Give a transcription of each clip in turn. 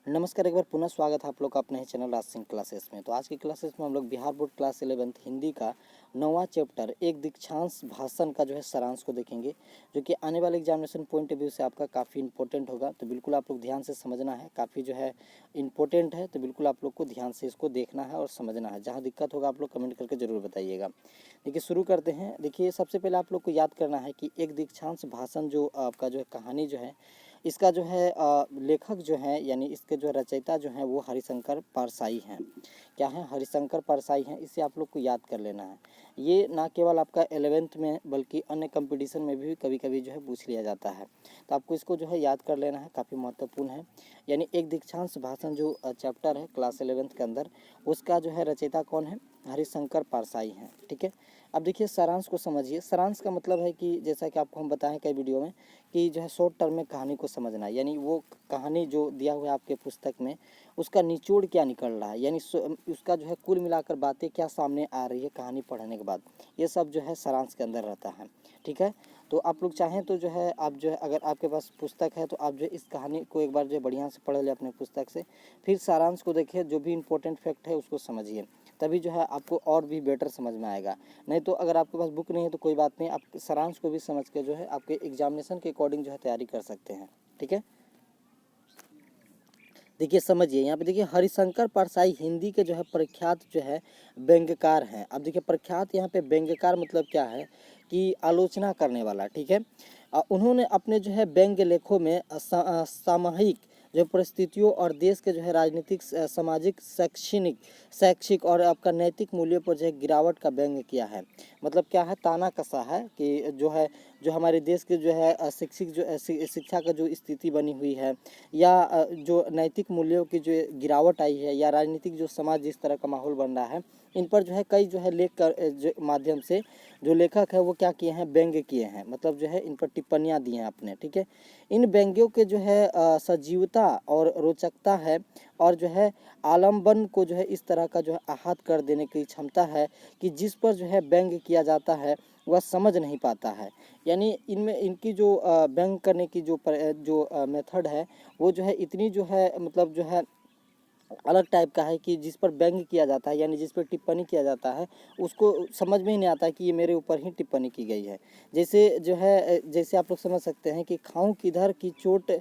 नमस्कार, एक बार पुनः स्वागत है आप लोग का अपने ही चैनल राज सिंह क्लासेस में। तो आज की क्लासेस में हम लोग Bihar board class 11th Hindi का 9वां चैप्टर एक दीक्षांत भाषण का जो है सारांश को देखेंगे, जो कि आने वाले एग्जामिनेशन पॉइंट ऑफ व्यू से आपका काफ़ी इंपॉर्टेंट होगा। तो बिल्कुल आप लोग ध्यान से समझना है, काफ़ी जो है इंपॉर्टेंट है। तो बिल्कुल आप लोग को ध्यान से इसको देखना है और समझना है। जहाँ दिक्कत होगा आप लोग कमेंट करके ज़रूर बताइएगा। देखिए शुरू करते हैं। देखिए सबसे पहले आप लोग को याद करना है कि एक दीक्षांत भाषण जो आपका जो है कहानी जो है, इसका जो है लेखक जो है यानी इसके जो रचयिता जो हैं वो हरिशंकर परसाई हैं। क्या है? हरिशंकर परसाई हैं। इसे आप लोग को याद कर लेना है। ये ना केवल आपका 11th में बल्कि अन्य कंपटीशन में भी कभी कभी जो है पूछ लिया जाता है। तो आपको इसको जो है याद कर लेना है, काफ़ी महत्वपूर्ण है। यानी एक दीक्षांत भाषण जो चैप्टर है क्लास 11th के अंदर, उसका जो है रचयिता कौन है? हरिशंकर परसाई हैं। ठीक है। अब देखिए सारांश को समझिए। सारांश का मतलब है कि जैसा कि आपको हम बताएं कई वीडियो में कि जो है शॉर्ट टर्म में कहानी को समझना, यानी वो कहानी जो दिया हुआ है आपके पुस्तक में, उसका निचोड़ क्या निकल रहा है, यानी उसका जो है कुल मिलाकर बातें क्या सामने आ रही है कहानी पढ़ने के बाद, ये सब जो है सारांश के अंदर रहता है। ठीक है। तो आप लोग चाहें तो जो है आप जो है अगर आपके पास पुस्तक है तो आप जो है इस कहानी को एक बार जो है बढ़िया से पढ़ ले अपने पुस्तक से, फिर सारांश को देखिए, जो भी इंपॉर्टेंट फैक्ट है उसको समझिए, तभी जो है आपको और भी बेटर समझ में आएगा। नहीं तो अगर आपके पास बुक नहीं है तो कोई बात नहीं, आप सारांश को भी समझ के जो है आपके एग्जामिनेशन के अकॉर्डिंग जो है तैयारी कर सकते हैं। ठीक है। देखिए समझिए, यहाँ पे देखिए हरिशंकर परसाई हिंदी के जो है प्रख्यात जो है व्यंग्यकार हैं। अब देखिए प्रख्यात यहाँ पे व्यंग्यकार मतलब क्या है कि आलोचना करने वाला। ठीक है। उन्होंने अपने जो है व्यंग्य लेखों में सामयिक जो परिस्थितियों और देश के जो है राजनीतिक सामाजिक शैक्षिक और आपका नैतिक मूल्यों पर जो है गिरावट का व्यंग्य किया है। मतलब क्या है? ताना कसा है कि जो है जो हमारे देश के जो है शिक्षा का जो स्थिति बनी हुई है, या जो नैतिक मूल्यों की जो गिरावट आई है, या राजनीतिक जो समाज जिस तरह का माहौल बन रहा है, इन पर जो है कई जो है लेख कर जो माध्यम से जो लेखक है वो क्या किए हैं? व्यंग्य किए हैं। मतलब जो है इन पर टिप्पणियां दी हैं आपने। ठीक है। इन व्यंग्यों के जो है सजीवता और रोचकता है, और जो है आलम्बन को जो है इस तरह का जो है आहत कर देने की क्षमता है कि जिस पर जो है व्यंग्य किया जाता है वह समझ नहीं पाता है। यानी इनमें इनकी जो व्यंग करने की जो मेथड है वो जो है इतनी जो है मतलब जो है अलग टाइप का है कि जिस पर व्यंग किया जाता है, यानी जिस पर टिप्पणी किया जाता है, उसको समझ में ही नहीं आता है कि ये मेरे ऊपर ही टिप्पणी की गई है। जैसे जो है जैसे आप लोग समझ सकते हैं कि खाऊं किधर की चोट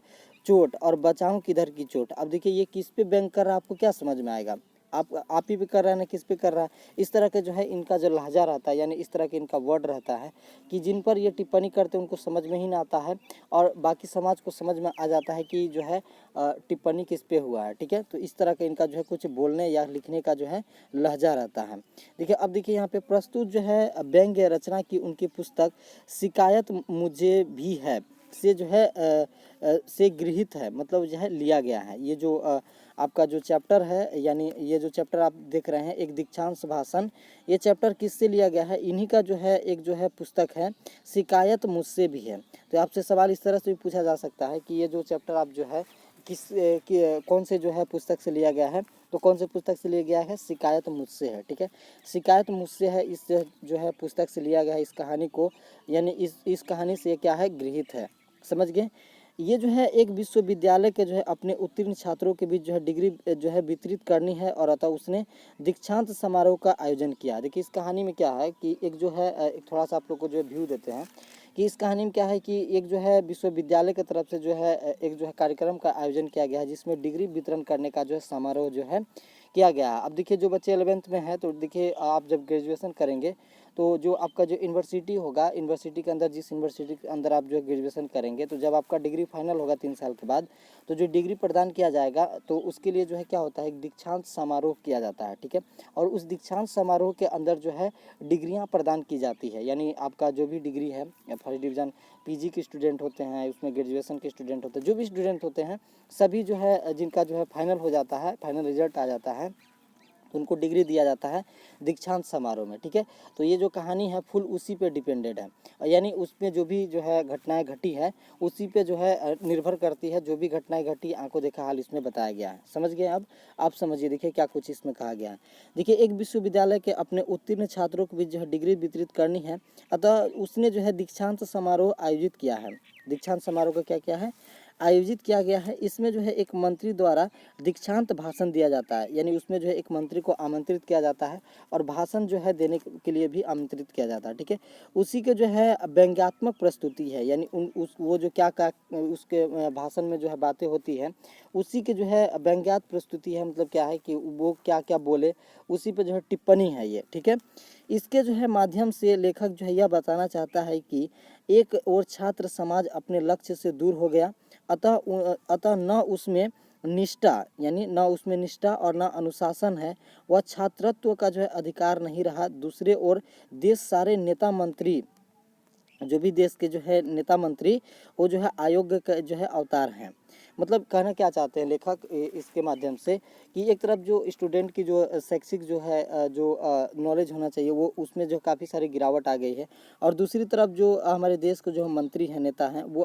चोट और बचाऊं किधर की चोट। अब देखिए ये किस पे व्यंग कर रहा है, आपको क्या समझ में आएगा? आप ही पे कर रहा है ना, किस पे कर रहा है? इस तरह के जो है इनका जो लहजा रहता है, यानी इस तरह के इनका वर्ड रहता है कि जिन पर ये टिप्पणी करते हैं उनको समझ में ही ना आता है, और बाकी समाज को समझ में आ जाता है कि जो है टिप्पणी किस पे हुआ है। ठीक है। तो इस तरह का इनका जो है कुछ बोलने या लिखने का जो है लहजा रहता है। देखिए अब देखिए यहाँ पे प्रस्तुत जो है व्यंग्य रचना की उनकी पुस्तक शिकायत मुझे भी है से जो है से गृहीत है, मतलब जो है लिया गया है। ये जो आपका जो चैप्टर है, यानी ये जो चैप्टर आप देख रहे हैं एक दीक्षांत भाषण, ये चैप्टर किससे लिया गया है? इन्हीं का जो है एक जो है पुस्तक है शिकायत मुझसे भी है। तो आपसे सवाल इस तरह से भी पूछा जा सकता है कि ये जो चैप्टर आप जो है कौन से जो है पुस्तक से लिया गया है? तो कौन से पुस्तक से लिया गया है? शिकायत मुझसे है। ठीक है। शिकायत मुझसे है, इस जो है पुस्तक से लिया गया है इस कहानी को, यानी इस कहानी से क्या है? गृहीत है। समझ गए? ये जो है एक विश्वविद्यालय के जो है अपने उत्तीर्ण छात्रों के बीच जो है डिग्री जो है वितरित करनी है, और अतः उसने दीक्षांत समारोह का आयोजन किया। देखिए इस कहानी में क्या है कि एक जो है एक थोड़ा सा आप लोग को जो है व्यू देते हैं कि इस कहानी में क्या है कि एक जो है विश्वविद्यालय की तरफ से जो है एक जो है कार्यक्रम का आयोजन किया गया है, जिसमें डिग्री वितरण करने का जो है समारोह जो है किया गया है। अब देखिए जो बच्चे 11th में हैं, तो देखिए आप जब ग्रेजुएशन करेंगे तो जो आपका जो यूनिवर्सिटी होगा, यूनिवर्सिटी के अंदर जिस यूनिवर्सिटी के अंदर आप जो ग्रेजुएशन करेंगे, तो जब आपका डिग्री फाइनल होगा 3 साल के बाद, तो जो डिग्री प्रदान किया जाएगा तो उसके लिए जो है क्या होता है? एक दीक्षांत समारोह किया जाता है। ठीक है। और उस दीक्षांत समारोह के अंदर जो है डिग्रियां प्रदान की जाती है, यानी आपका जो भी डिग्री है, फर्स्ट डिवीज़न पीजी के स्टूडेंट होते हैं, उसमें ग्रेजुएशन के स्टूडेंट होते हैं, जो भी स्टूडेंट होते हैं, सभी जो है जिनका जो है फाइनल हो जाता है, फाइनल रिजल्ट आ जाता है, तो उनको डिग्री दिया जाता है दीक्षांत समारोह में। ठीक है। तो ये जो कहानी है फुल उसी पे डिपेंडेड है, यानी उसमें जो भी जो है घटनाएं घटी है उसी पे जो है निर्भर करती है। जो भी घटनाएं घटी आंखों देखा हाल इसमें बताया गया है। समझ गए? अब आप समझिए, देखिए क्या कुछ इसमें कहा गया है। देखिए एक विश्वविद्यालय के अपने उत्तीर्ण छात्रों को भी जो है डिग्री वितरित करनी है, अतः उसने जो है दीक्षांत समारोह आयोजित किया है। दीक्षांत समारोह का क्या क्या है? आयोजित किया गया है। इसमें जो है एक मंत्री द्वारा दीक्षांत भाषण दिया जाता है, यानी उसमें जो है एक मंत्री को आमंत्रित किया जाता है और भाषण जो है देने के लिए भी आमंत्रित किया जाता है, ठीक है। उसी के जो है व्यंग्यात्मक प्रस्तुति है, यानी वो जो क्या उसके भाषण में जो है बातें होती है, उसी के जो है व्यंग्यात्मक प्रस्तुति है। मतलब क्या है कि वो क्या क्या बोले, उसी पे जो है टिप्पणी है ये, ठीक है। इसके जो है माध्यम से लेखक जो है यह बताना चाहता है कि एक और छात्र समाज अपने लक्ष्य से दूर हो गया, अतः न उसमें निष्ठा, यानी न उसमें निष्ठा और न अनुशासन है, वह छात्रत्व का जो है अधिकार नहीं रहा। दूसरे ओर देश सारे नेता मंत्री, जो भी देश के जो है नेता मंत्री, वो जो है आयोग का जो है अवतार हैं। मतलब कहना क्या चाहते हैं लेखक इसके माध्यम से कि एक तरफ जो स्टूडेंट की जो शैक्षिक जो है जो नॉलेज होना चाहिए वो उसमें जो काफ़ी सारी गिरावट आ गई है, और दूसरी तरफ जो हमारे देश के जो मंत्री हैं, नेता हैं, वो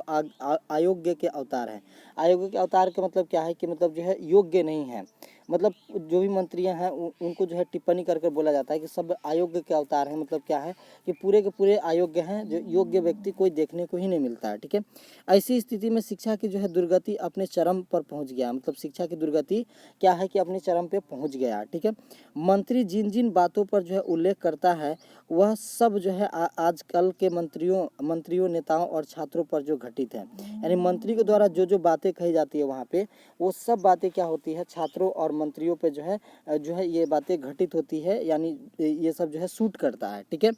अयोग्य के अवतार हैं। अयोग्य के अवतार का मतलब क्या है कि मतलब जो है योग्य नहीं है। मतलब जो भी मंत्रियां हैं उनको जो है टिप्पणी करके बोला जाता है कि सब अयोग्य के अवतार हैं। मतलब क्या है कि पूरे के पूरे अयोग्य हैं, जो योग्य व्यक्ति कोई देखने को ही नहीं मिलता है, ठीक है। ऐसी स्थिति में शिक्षा की जो है दुर्गति अपने चरम पर पहुंच गया। मतलब शिक्षा की दुर्गति क्या है कि अपने चरम पे पहुंच गया, ठीक है। मंत्री जिन जिन बातों पर जो है उल्लेख करता है, वह सब जो है आजकल के मंत्रियों नेताओं और छात्रों पर जो घटित है, यानी मंत्री के द्वारा जो जो बातें कही जाती है वहाँ पे, वो सब बातें क्या होती है, छात्रों और मंत्रियों पे जो है ये बातें घटित होती है, यानी ये सब जो है सूट करता है, ठीक है।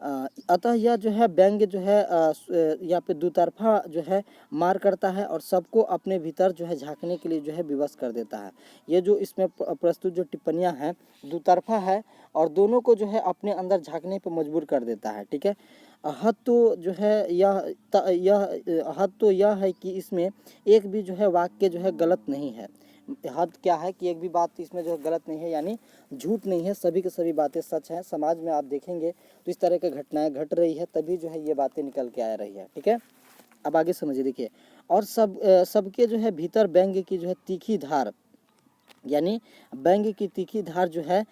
अतः यह जो है व्यंग्य जो है यहाँ पे दुतरफा जो है मार करता है और सबको अपने भीतर जो है झांकने के लिए जो है विवश कर देता है। ये जो इसमें प्रस्तुत जो टिप्पणियाँ हैं दुतरफा है और दोनों को जो है अपने अंदर झांकने पर मजबूर कर देता है, ठीक है। हद तो जो है हद तो यह है कि इसमें एक भी जो है वाक्य जो है गलत नहीं है। हद क्या है कि एक भी बात इसमें जो है गलत नहीं है, यानी झूठ नहीं है, सभी की सभी बातें सच हैं। समाज में आप देखेंगे तो इस तरह की घटनाएं घट रही है, तभी जो है ये बातें निकल के आ रही है, ठीक है। अब आगे समझिए, देखिए, और सबके जो है भीतर व्यंग्य की जो है तीखी धार, यानी व्यंग्य की तीखी धार जो है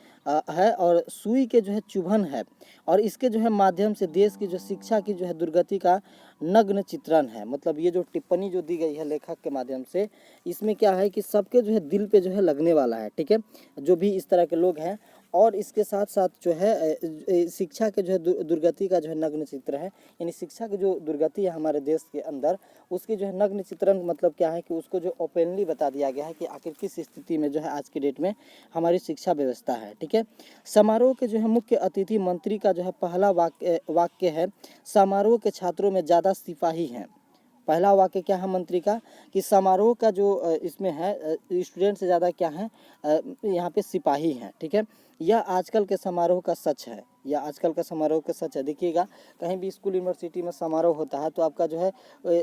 और सुई के जो है चुभन है, और इसके जो है माध्यम से देश की जो शिक्षा की जो है दुर्गति का नग्न चित्रण है। मतलब ये जो टिप्पणी जो दी गई है लेखक के माध्यम से, इसमें क्या है कि सबके जो है दिल पे जो है लगने वाला है, ठीक है, जो भी इस तरह के लोग हैं। और इसके साथ साथ जो है शिक्षा के जो है दुर्गति का जो है नग्न चित्र है, यानी शिक्षा की जो दुर्गति है हमारे देश के अंदर, उसकी जो है नग्न चित्रण मतलब क्या है कि उसको जो ओपनली बता दिया गया है कि आखिर किस स्थिति में जो है आज की डेट में हमारी शिक्षा व्यवस्था है, ठीक है। समारोह के जो है मुख्य अतिथि मंत्री का जो है पहला वाक्य है, समारोह के छात्रों में ज़्यादा सिपाही हैं। पहला वाक्य क्या है मंत्री का कि समारोह का जो इसमें है स्टूडेंट से ज़्यादा क्या है यहाँ पे सिपाही हैं, ठीक है। यह आजकल के समारोह का सच है, यह आजकल का समारोह का सच है। देखिएगा कहीं भी स्कूल यूनिवर्सिटी में समारोह होता है तो आपका जो है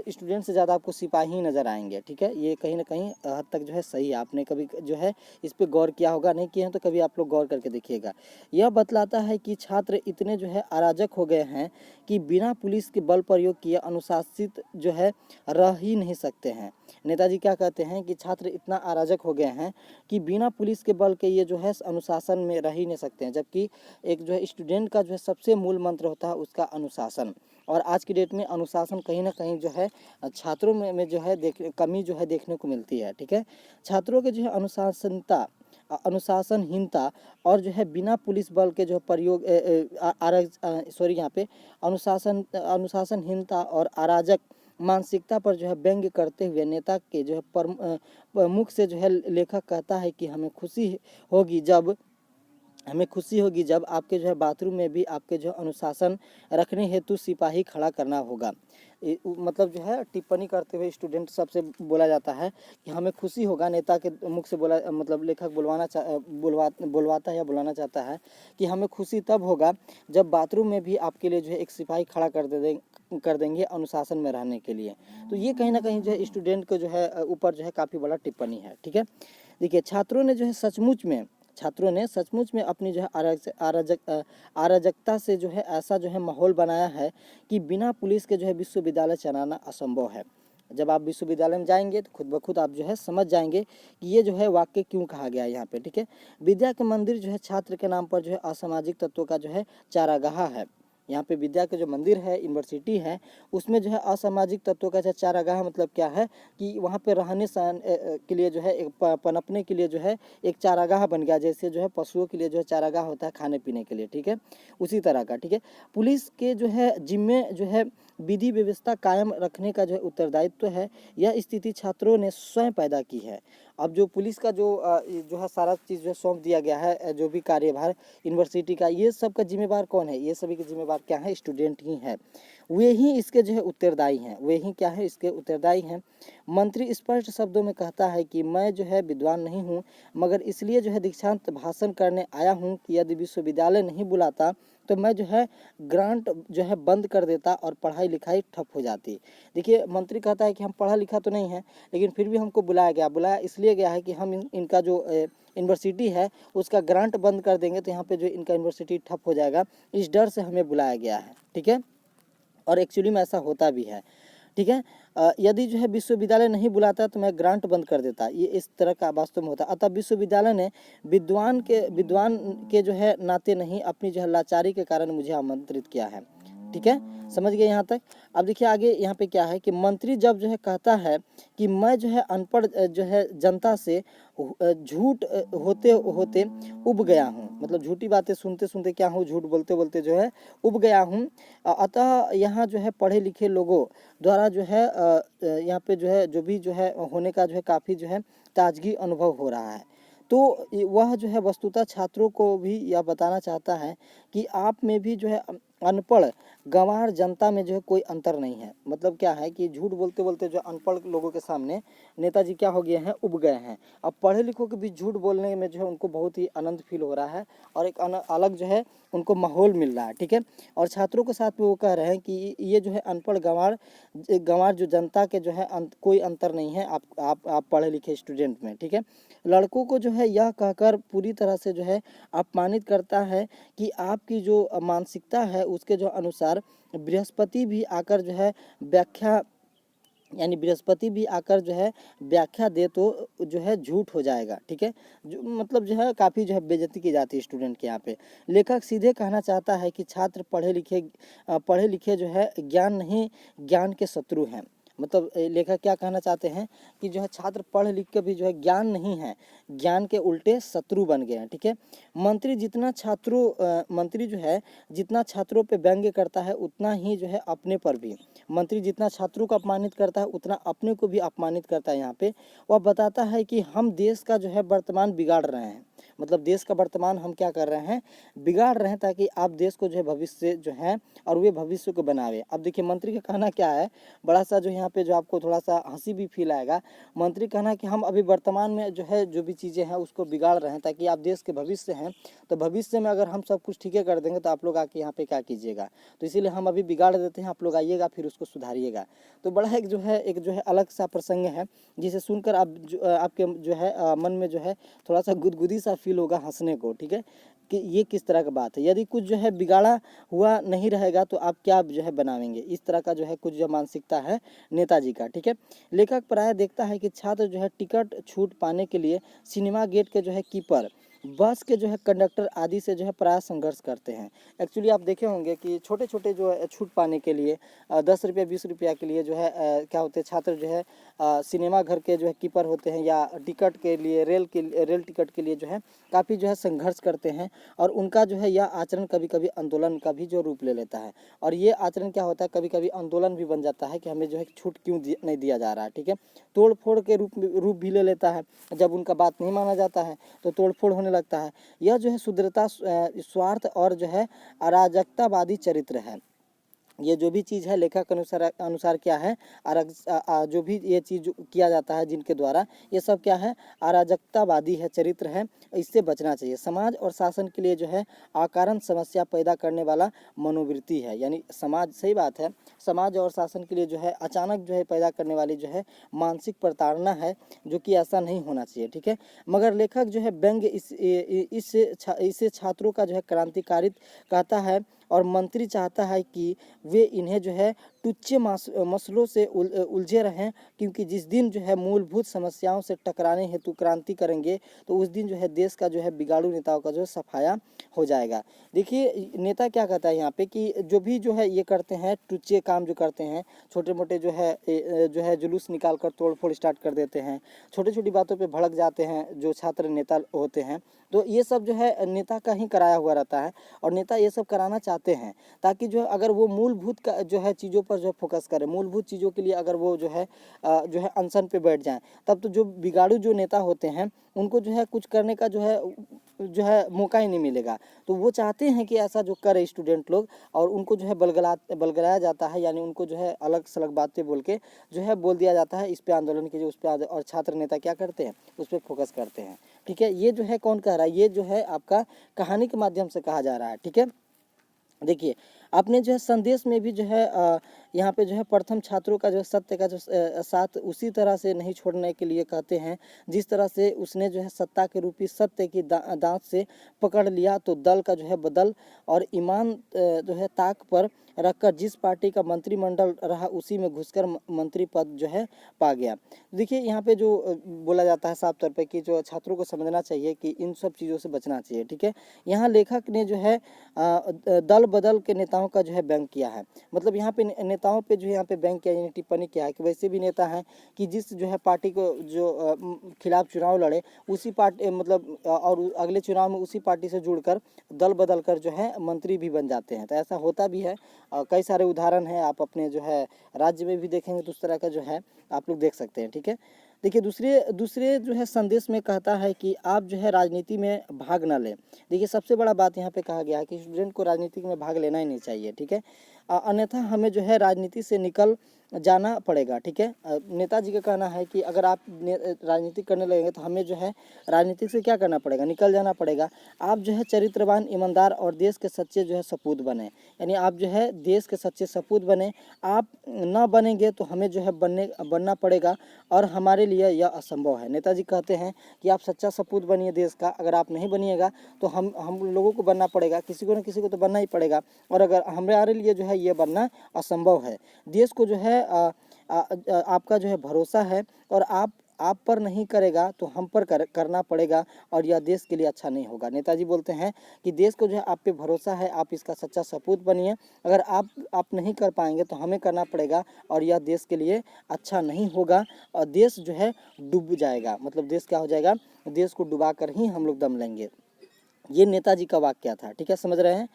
स्टूडेंट से ज़्यादा आपको सिपाही नज़र आएंगे, ठीक है। ये कहीं ना कहीं हद तक जो है सही है। आपने कभी जो है इस पर गौर किया होगा, नहीं किया है तो कभी आप लोग गौर करके देखिएगा। यह बतलाता है कि छात्र इतने जो है अराजक हो गए हैं कि बिना पुलिस के बल प्रयोग किए अनुशासित जो है रह ही नहीं सकते हैं। नेताजी क्या कहते हैं कि छात्र इतना अराजक हो गए हैं कि बिना पुलिस के बल के ये जो है अनुशासन में रह ही नहीं सकते हैं, जबकि एक जो है स्टूडेंट का जो है सबसे मूल मंत्र होता है उसका अनुशासन। और आज की डेट में अनुशासन कहीं ना कहीं जो है छात्रों में जो है कमी जो है देखने को मिलती है, ठीक है। छात्रों के जो है अनुशासनहीनता और जो है बिना पुलिस बल के जो प्रयोग यहाँ पे अनुशासनहीनता और अराजक मानसिकता पर जो है व्यंग्य करते हुए नेता के जो है मुख से जो है लेखक कहता है कि हमें खुशी होगी जब आपके जो है बाथरूम में भी आपके जो अनुशासन रखने हेतु सिपाही खड़ा करना होगा। मतलब जो है टिप्पणी करते हुए स्टूडेंट सबसे बोला जाता है कि हमें खुशी होगा, नेता के मुख से बोला मतलब लेखक बुलवाता है या बुलाना चाहता है कि हमें खुशी तब होगा जब बाथरूम में भी आपके लिए जो है एक सिपाही खड़ा कर देंगे अनुशासन में रहने के लिए। तो ये कहीं ना कहीं जो है स्टूडेंट को जो है ऊपर जो है काफ़ी बड़ा टिप्पणी है, ठीक है। देखिए छात्रों ने सचमुच में अपनी जो है अराजकता से जो है ऐसा जो है माहौल बनाया है कि बिना पुलिस के जो है विश्वविद्यालय चलाना असंभव है। जब आप विश्वविद्यालय में जाएंगे तो खुद ब खुद आप जो है समझ जाएंगे कि ये जो है वाक्य क्यों कहा गया है यहाँ पे, ठीक है। विद्या के मंदिर जो है छात्र के नाम पर जो है असामाजिक तत्वों का जो है चारागाह है। यहाँ पे विद्या के जो मंदिर है, यूनिवर्सिटी है, उसमें जो है असामाजिक तत्वों का चारागाह मतलब क्या है कि वहाँ पे रहने के लिए जो है एक पनपने के लिए जो है एक चारागाह बन गया, जैसे जो है पशुओं के लिए जो है चारागाह होता है खाने पीने के लिए, ठीक है, उसी तरह का, ठीक है। पुलिस के जो है जिम्मे जो है विधि व्यवस्था कायम रखने का जो है उत्तरदायित्व है, यह स्थिति छात्रों ने स्वयं पैदा की है। अब जो पुलिस का जो है सारा चीज़ जो है सौंप दिया गया है, जो भी कार्यभार यूनिवर्सिटी का, ये सब का जिम्मेवार कौन है? ये सभी के जिम्मेवार क्या है? स्टूडेंट ही है। वे ही इसके जो है उत्तरदायी हैं, वे ही क्या है? इसके उत्तरदायी हैं। मंत्री स्पष्ट शब्दों में कहता है कि मैं जो है विद्वान नहीं हूँ, मगर इसलिए जो है दीक्षांत भाषण करने आया हूँ कि यदि विश्वविद्यालय नहीं बुलाता तो मैं जो है ग्रांट जो है बंद कर देता और पढ़ाई लिखाई ठप हो जाती। देखिए, मंत्री कहता है कि हम पढ़ा लिखा तो नहीं है, लेकिन फिर भी हमको बुलाया गया। बुलाया इसलिए गया है कि हम इनका जो यूनिवर्सिटी है उसका ग्रांट बंद कर देंगे तो यहाँ पे जो इनका यूनिवर्सिटी ठप हो जाएगा, इस डर से हमें बुलाया गया है, ठीक है। और एक्चुअली में ऐसा होता भी है, ठीक है। यदि जो है विश्वविद्यालय नहीं बुलाता तो मैं ग्रांट बंद कर देता, ये इस तरह का वास्तव में होता। अतः विश्वविद्यालय ने विद्वान के जो है नाते नहीं, अपनी जो है लाचारी के कारण मुझे आमंत्रित किया है, ठीक है। समझ गए यहाँ तक? अब देखिए आगे यहाँ पे क्या है कि मंत्री जब जो है कहता है कि मैं जो है अनपढ़ जो है जनता से झूठ होते होते उब गया हूँ, मतलब झूठी बातें सुनते सुनते क्या हूँ, झूठ बोलते बोलते जो है उब गया हूँ। अतः यहाँ जो है पढ़े लिखे लोगों द्वारा जो है यहाँ पे जो है जो भी जो है होने का जो है काफ़ी जो है ताजगी अनुभव हो रहा है। तो वह जो है वस्तुतः छात्रों को भी यह बताना चाहता है कि आप में भी जो है अनपढ़ गंवार जनता में जो है कोई अंतर नहीं है। मतलब क्या है कि झूठ बोलते बोलते जो अनपढ़ लोगों के सामने नेताजी क्या हो गए हैं, उब गए हैं। अब पढ़े लिखों के बीच झूठ बोलने में जो है उनको बहुत ही आनंद फील हो रहा है और एक अलग जो है उनको माहौल मिल रहा है, ठीक है। और छात्रों के साथ में वो कह रहे हैं कि ये जो है अनपढ़ गंवार जो जनता के जो है कोई अंतर नहीं है आप पढ़े लिखे स्टूडेंट में, ठीक है। लड़कों को जो है यह कहकर पूरी तरह से जो है अपमानित करता है कि आपकी जो मानसिकता है उसके जो अनुसार बृहस्पति भी आकर जो है व्याख्या यानी बृहस्पति भी आकर जो है व्याख्या दे तो जो है झूठ हो जाएगा, ठीक है। जो मतलब जो है काफ़ी जो है बेइज्जती की जाती है स्टूडेंट के यहाँ पे। लेखक सीधे कहना चाहता है कि छात्र पढ़े लिखे जो है ज्ञान नहीं, ज्ञान के शत्रु हैं। मतलब लेखक क्या कहना चाहते हैं कि जो है छात्र पढ़ लिख के भी जो है ज्ञान नहीं है, ज्ञान के उल्टे शत्रु बन गए हैं, ठीक है। मंत्री जो है जितना छात्रों पे व्यंग्य करता है उतना ही जो है अपने पर भी, मंत्री जितना छात्रों को अपमानित करता है उतना अपने को भी अपमानित करता है। यहाँ पे वह बताता है कि हम देश का जो है वर्तमान बिगाड़ रहे हैं, मतलब देश का वर्तमान हम क्या कर रहे हैं, बिगाड़ रहे हैं, ताकि आप देश को जो है भविष्य जो है और वे भविष्य को बनावे। अब देखिए मंत्री का कहना क्या है, बड़ा सा जो यहाँ पे जो आपको थोड़ा सा हंसी भी फील आएगा। मंत्री कहना कि हम अभी वर्तमान में जो है जो भी चीज़ें हैं उसको बिगाड़ रहे हैं ताकि आप देश के भविष्य हैं, तो भविष्य में अगर हम सब कुछ ठीक कर देंगे तो आप लोग आके यहाँ पे क्या कीजिएगा, तो इसीलिए हम अभी बिगाड़ देते हैं, आप लोग आइएगा फिर उसको सुधारिएगा। तो बड़ा एक जो है अलग सा प्रसंग है जिसे सुनकर आपके जो है मन में जो है थोड़ा सा गुदगुदी सा फील होगा हंसने को, ठीक है, कि ये किस तरह का बात है। यदि कुछ जो है बिगाड़ा हुआ नहीं रहेगा तो आप क्या जो है बनावेंगे, इस तरह का जो है कुछ जो मानसिकता है नेताजी का, ठीक है। लेखक प्रायः देखता है कि छात्र जो है टिकट छूट पाने के लिए सिनेमा गेट के जो है कीपर, बस के जो है कंडक्टर आदि से जो है प्रायः संघर्ष करते हैं। एक्चुअली आप देखे होंगे कि छोटे छोटे जो है छूट पाने के लिए 10 रुपया 20 रुपया के लिए जो है क्या होते हैं छात्र जो है सिनेमा घर के जो है कीपर होते हैं या टिकट के लिए रेल टिकट के लिए जो है काफ़ी जो है संघर्ष करते हैं। और उनका जो है यह आचरण कभी कभी आंदोलन का भी जो रूप ले लेता है। और ये आचरण क्या होता है, कभी कभी आंदोलन भी बन जाता है कि हमें जो है छूट क्यों नहीं दिया जा रहा है, ठीक है। तोड़ फोड़ के रूप भी ले लेता है। जब उनका बात नहीं माना जाता है तो तोड़ फोड़ होने लगता है। यह जो है शुद्रता, स्वार्थ और जो है अराजकतावादी चरित्र है। ये जो भी चीज़ है लेखक अनुसार क्या है, जो भी ये चीज़ किया जाता है जिनके द्वारा, ये सब क्या है, अराजकतावादी है, चरित्र है, इससे बचना चाहिए। समाज और शासन के लिए जो है अकारण समस्या पैदा करने वाला मनोवृत्ति है, यानी समाज, सही बात है, समाज और शासन के लिए जो है अचानक जो है पैदा करने वाली जो है मानसिक प्रताड़ना है, जो कि ऐसा नहीं होना चाहिए, ठीक है। मगर लेखक जो है व्यंग्य इससे छात्रों का जो है क्रांतिकारित कहता है और मंत्री चाहता है कि वे इन्हें जो है तुच्छ मसलों से उलझे रहें, क्योंकि जिस दिन जो है मूलभूत समस्याओं से टकराने हेतु क्रांति करेंगे तो उस दिन जो है देश का जो है बिगाड़ू नेताओं का जो है सफाया हो जाएगा। देखिए नेता क्या कहता है यहाँ पे कि जो भी जो है ये करते हैं टुच्चे काम जो करते हैं, छोटे मोटे जो है जुलूस निकाल कर तोड़ फोड़ स्टार्ट कर देते हैं, छोटी छोटी बातों पे भड़क जाते हैं जो छात्र नेता होते हैं, तो ये सब जो है नेता का ही कराया हुआ रहता है और नेता ये सब कराना चाहते हैं ताकि जो है अगर वो मूलभूत का जो है चीज़ों पर जो है फोकस करें, मूलभूत चीज़ों के लिए अगर वो जो है अनशन पे बैठ जाएं, तब तो जो बिगाड़ू जो नेता होते हैं उनको जो है कुछ करने का जो है मौका ही नहीं मिलेगा। तो वो चाहते हैं कि ऐसा जो करे स्टूडेंट लोग, और उनको जो है बलगलाया जाता है, यानी उनको जो है अलग सलग बातें बोल के जो है बोल दिया जाता है इस पे आंदोलन कीजिए उस पे, और छात्र नेता क्या करते हैं उस पर फोकस करते हैं। ठीक है, ये जो है कौन कह रहा है, ये जो है आपका कहानी के माध्यम से कहा जा रहा है। ठीक है, देखिए आपने जो है संदेश में भी जो है यहाँ पे जो है प्रथम छात्रों का जो सत्य का जो साथ उसी तरह से नहीं छोड़ने के लिए कहते हैं जिस तरह से उसने जो है सत्ता के रूपी सत्य की दांत से पकड़ लिया, तो दल का जो है बदल और ईमान जो है ताक पर रखकर जिस पार्टी का मंत्रिमंडल रहा उसी में घुसकर मंत्री पद जो है पा गया। देखिए यहाँ पे जो बोला जाता है साफ तौर पे कि जो छात्रों को समझना चाहिए कि इन सब चीज़ों से बचना चाहिए। ठीक है, यहाँ लेखक ने जो है दल बदल के नेताओं का जो है व्यंग किया है, मतलब यहाँ पे नेताओं पे जो है यहाँ पे व्यंग किया, यानी टिप्पणी किया है कि वैसे भी नेता हैं कि जिस जो है पार्टी को जो खिलाफ चुनाव लड़े उसी पार्टी मतलब और अगले चुनाव में उसी पार्टी से जुड़कर दल बदल कर जो है मंत्री भी बन जाते हैं। तो ऐसा होता भी है, कई सारे उदाहरण हैं, आप अपने जो है राज्य में भी देखेंगे तो उस तरह का जो है आप लोग देख सकते हैं। ठीक है, देखिए दूसरे जो है संदेश में कहता है कि आप जो है राजनीति में भाग ना लें। देखिए सबसे बड़ा बात यहाँ पे कहा गया है कि स्टूडेंट को राजनीति में भाग लेना ही नहीं चाहिए। ठीक है, अन्यथा हमें जो है राजनीति से निकल जाना पड़ेगा। ठीक है, नेताजी का कहना है कि अगर आप राजनीति करने लगेंगे तो हमें जो है राजनीति से क्या करना पड़ेगा, निकल जाना पड़ेगा। आप जो है चरित्रवान, ईमानदार और देश के सच्चे जो है सपूत बने, यानी आप जो है देश के सच्चे सपूत बने। आप न बनेंगे तो हमें जो है बनना पड़ेगा और हमारे लिए यह असंभव है। नेताजी कहते हैं कि आप सच्चा सपूत बनिए देश का, अगर आप नहीं बनिएगा तो हम लोगों को बनना पड़ेगा, किसी को न किसी को तो बनना ही पड़ेगा, और अगर हमारे लिए जो है ये बनना असंभव है। देश को जो है आपका जो है भरोसा है और आप पर नहीं करेगा तो हम पर करना पड़ेगा और यह देश के लिए अच्छा नहीं होगा। नेताजी बोलते हैं कि देश को जो है आप पे भरोसा है, आप इसका सच्चा सपूत बनिए, अगर आप नहीं कर पाएंगे तो हमें करना पड़ेगा और यह देश के लिए अच्छा नहीं होगा और देश जो है डूब जाएगा, मतलब देश क्या हो जाएगा, देश को डुबा कर ही हम लोग दम लेंगे। ये नेताजी का वाक्य था। ठीक है, समझ रहे हैं।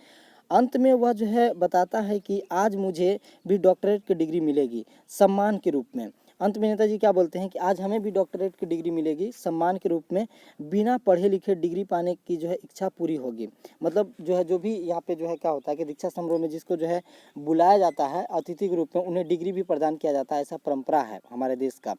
अंत में वह जो है बताता है कि आज मुझे भी डॉक्टरेट की डिग्री मिलेगी सम्मान के रूप में। अंत में नेताजी क्या बोलते हैं कि आज हमें भी डॉक्टरेट की डिग्री मिलेगी सम्मान के रूप में, बिना पढ़े लिखे डिग्री पाने की जो है इच्छा पूरी होगी। मतलब जो है जो भी यहाँ पे जो है क्या होता है कि दीक्षा समारोह में जिसको जो है बुलाया जाता है अतिथि के रूप में उन्हें डिग्री भी प्रदान किया जाता है, ऐसा परंपरा है हमारे देश का।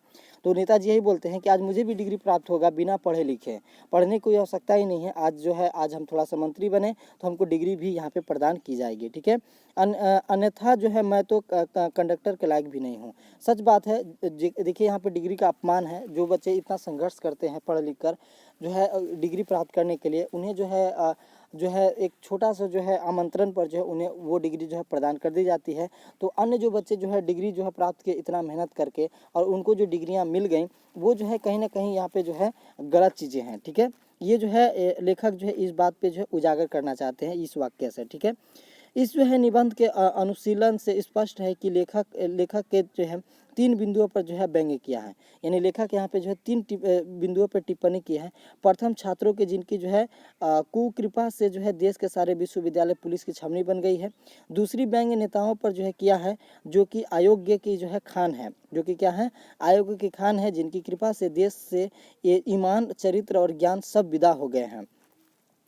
तो नेताजी यही बोलते हैं कि आज मुझे भी डिग्री प्राप्त होगा बिना पढ़े लिखे, पढ़ने की कोई आवश्यकता ही नहीं है। आज जो है आज हम थोड़ा सा मंत्री बने तो हमको डिग्री भी यहाँ पे प्रदान की जाएगी। ठीक है, अन्यथा जो है मैं तो कंडक्टर के लायक भी नहीं हूँ। सच बात है। देखिए यहाँ पे डिग्री का अपमान है। जो बच्चे इतना संघर्ष करते हैं पढ़ लिख कर जो है डिग्री प्राप्त करने के लिए, उन्हें जो है एक छोटा सा जो है आमंत्रण पर जो है उन्हें वो डिग्री जो है प्रदान कर दी जाती है। तो अन्य जो बच्चे जो है डिग्री जो है प्राप्त किए इतना मेहनत करके और उनको जो डिग्रियां मिल गई वो जो है कहीं ना कहीं यहाँ पे जो है गलत चीज़ें हैं। ठीक है, ये जो है लेखक जो है इस बात पे जो है उजागर करना चाहते हैं इस वाक्य से। ठीक है, इस जो है निबंध के अनुशीलन से स्पष्ट है कि लेखक के जो है 3 बिंदुओं पर जो है व्यंग्य किया है, यानी लेखक यहाँ पे जो है 3 बिंदुओं पर टिप्पणी की है। प्रथम, छात्रों के जिनकी जो है कुकृपा से जो है देश के सारे विश्वविद्यालय पुलिस की छावनी बन गई है। दूसरी, व्यंग्य नेताओं पर जो है किया है जो कि अयोग्य की जो है खान है, जो कि क्या है, अयोग्य की खान है, जिनकी कृपा से देश से ईमान, चरित्र और ज्ञान सब विदा हो गए हैं।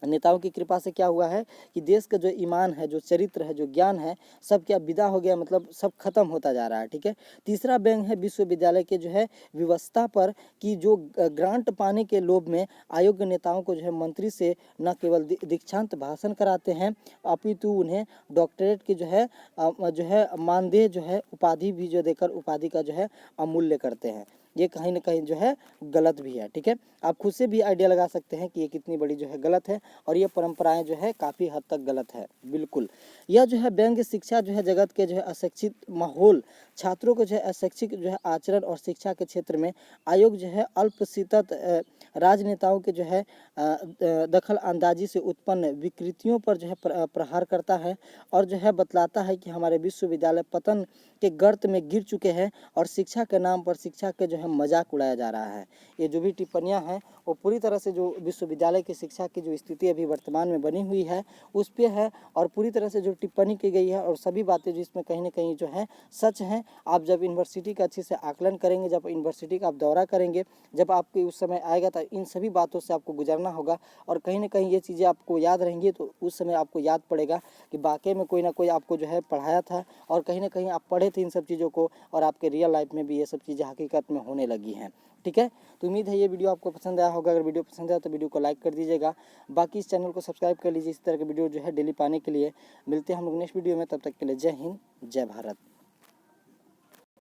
नेताओं की कृपा से क्या हुआ है कि देश का जो ईमान है, जो चरित्र है, जो ज्ञान है, सब क्या विदा हो गया, मतलब सब खत्म होता जा रहा है। ठीक है, तीसरा व्यंग्य है विश्वविद्यालय के जो है व्यवस्था पर कि जो ग्रांट पाने के लोभ में अयोग्य नेताओं को जो है मंत्री से न केवल दीक्षांत भाषण कराते हैं अपितु उन्हें डॉक्टरेट की जो है मानदेय जो है उपाधि भी जो देकर उपाधि का जो है अमूल्य करते हैं। ये कहीं ना कहीं जो है गलत भी है। ठीक है, आप खुद से भी आइडिया लगा सकते हैं कि ये कितनी बड़ी जो है गलत है और ये परंपराएं जो है काफ़ी हद तक गलत है। बिल्कुल, यह जो है व्यंग्य शिक्षा जो है जगत के जो है अशिक्षित माहौल, छात्रों को जो है अशिक्षित जो है आचरण और शिक्षा के क्षेत्र में आयोग जो है अल्पशिक्षित राजनेताओं के जो है दखल अंदाजी से उत्पन्न विकृतियों पर जो है प्रहार करता है और जो है बतलाता है कि हमारे विश्वविद्यालय पतन के गर्त में गिर चुके हैं और शिक्षा के नाम पर शिक्षा के जो है मजाक उड़ाया जा रहा है। ये जो भी टिप्पणियां हैं वो पूरी तरह से जो विश्वविद्यालय की शिक्षा की जो स्थिति अभी वर्तमान में बनी हुई है उस पर है और पूरी तरह से जो टिप्पणी की गई है और सभी बातें जो इसमें कहीं ना कहीं जो है सच हैं। आप जब यूनिवर्सिटी का अच्छे से आकलन करेंगे, जब यूनिवर्सिटी का आप दौरा करेंगे, जब आपके उस समय आएगा तो इन सभी बातों से आपको गुजरना होगा और कहीं ना कहीं ये चीज़ें आपको याद रहेंगी तो उस समय आपको याद पड़ेगा कि वाकई में कोई ना कोई आपको जो है पढ़ाया था और कहीं ना कहीं आप पढ़े थे इन सब चीज़ों को और आपके रियल लाइफ में भी ये सब चीज़ें हकीकत में होने लगी हैं। ठीक है, तो उम्मीद है ये वीडियो आपको पसंद आया होगा। अगर वीडियो पसंद आया तो वीडियो को लाइक कर दीजिएगा। बाकी इस चैनल को सब्सक्राइब कर लीजिए इस तरह के वीडियो जो है डेली पाने के लिए। मिलते हैं हम लोग नेक्स्ट वीडियो में, तब तक के लिए जय हिंद, जय भारत।